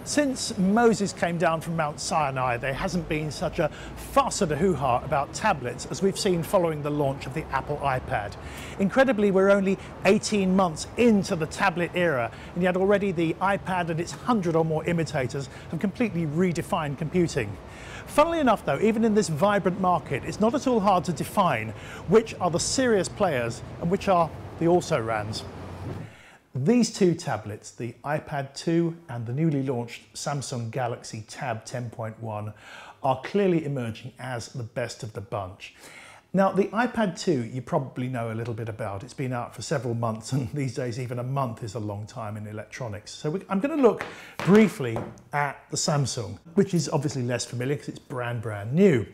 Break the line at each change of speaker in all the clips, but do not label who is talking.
Since Moses came down from Mount Sinai, there hasn't been such a fuss and a hoo-ha about tablets as we've seen following the launch of the Apple iPad. Incredibly, we're only 18 months into the tablet era, and yet already the iPad and its 100 or more imitators have completely redefined computing. Funnily enough though, even in this vibrant market, it's not at all hard to define which are the serious players and which are the also-rans. These two tablets, the iPad 2 and the newly launched Samsung Galaxy Tab 10.1, are clearly emerging as the best of the bunch. Now, the iPad 2 you probably know a little bit about. It's been out for several months, and these days even a month is a long time in electronics. So I'm going to look briefly at the Samsung, which is obviously less familiar because it's brand new.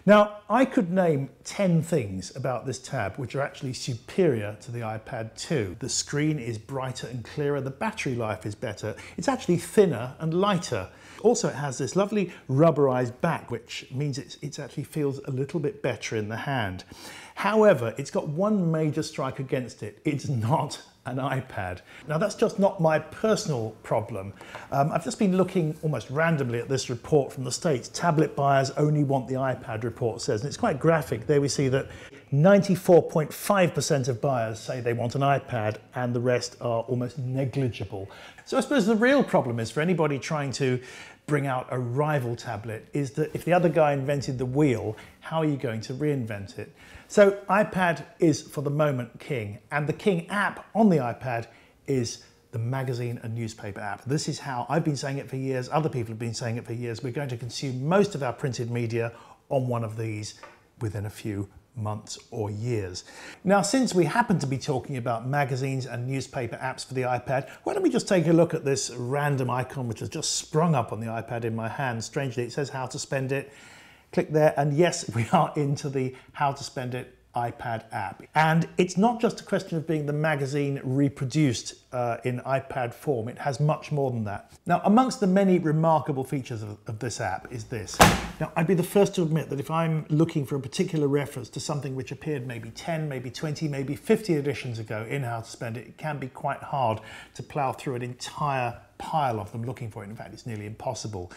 Now, I could name 10 things about this tab which are actually superior to the iPad 2. The screen is brighter and clearer, the battery life is better, it's actually thinner and lighter. Also, it has this lovely rubberized back, which means it actually feels a little bit better in the hand. However, it's got one major strike against it. It's not an iPad. Now, that's just not my personal problem. I've just been looking almost randomly at this report from the States. Tablet buyers only want the iPad, report says, and it's quite graphic. There we see that 94.5% of buyers say they want an iPad, and the rest are almost negligible. So I suppose the real problem is for anybody trying to bring out a rival tablet is that if the other guy invented the wheel, how are you going to reinvent it? So iPad is for the moment king, and the king app on the iPad is the magazine and newspaper app. This is how I've been saying it for years, other people have been saying it for years. We're going to consume most of our printed media on one of these within a few months or years. Now, since we happen to be talking about magazines and newspaper apps for the iPad, why don't we just take a look at this random icon which has just sprung up on the iPad in my hand. Strangely, it says how to spend it. Click there, and yes, we are into the how to spend it iPad app. And it's not just a question of being the magazine reproduced in iPad form. It has much more than that. Now, amongst the many remarkable features of this app is this. Now, I'd be the first to admit that if I'm looking for a particular reference to something which appeared maybe 10, maybe 20, maybe 50 editions ago in How to Spend It, it can be quite hard to plow through an entire pile of them looking for it. In fact, it's nearly impossible.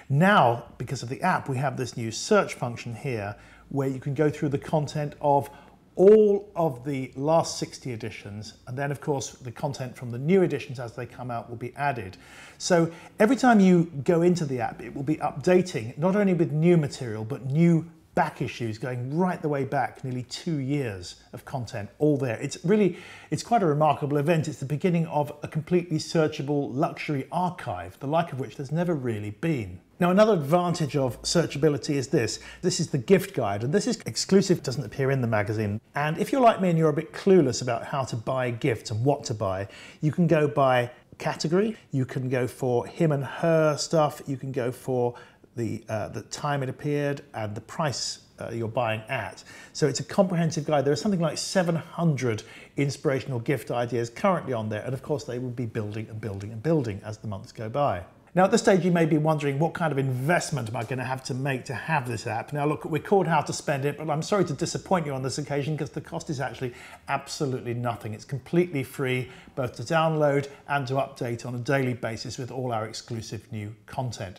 Now, because of the app, we have this new search function here where you can go through the content of all of the last 60 editions, and then of course the content from the new editions as they come out will be added. So every time you go into the app, it will be updating not only with new material but new back issues going right the way back, nearly 2 years of content all there. It's quite a remarkable event. It's the beginning of a completely searchable luxury archive, the like of which there's never really been. Now, another advantage of searchability is this. This is the gift guide, and this is exclusive, doesn't appear in the magazine. And if you're like me and you're a bit clueless about how to buy gifts and what to buy, you can go by category, you can go for him and her stuff, you can go for the time it appeared and the price you're buying at. So it's a comprehensive guide. There are something like 700 inspirational gift ideas currently on there, and of course they will be building and building and building as the months go by. Now, at this stage, you may be wondering what kind of investment am I going to have to make to have this app? Now, look, we're called How to Spend It, but I'm sorry to disappoint you on this occasion because the cost is actually absolutely nothing. It's completely free, both to download and to update on a daily basis with all our exclusive new content.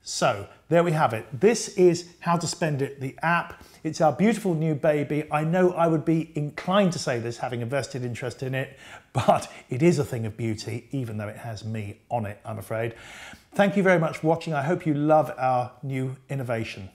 So there we have it. This is How to Spend It, the app. It's our beautiful new baby. I know I would be inclined to say this, having a vested interest in it, but it is a thing of beauty, even though it has me on it, I'm afraid. Thank you very much for watching. I hope you love our new innovation.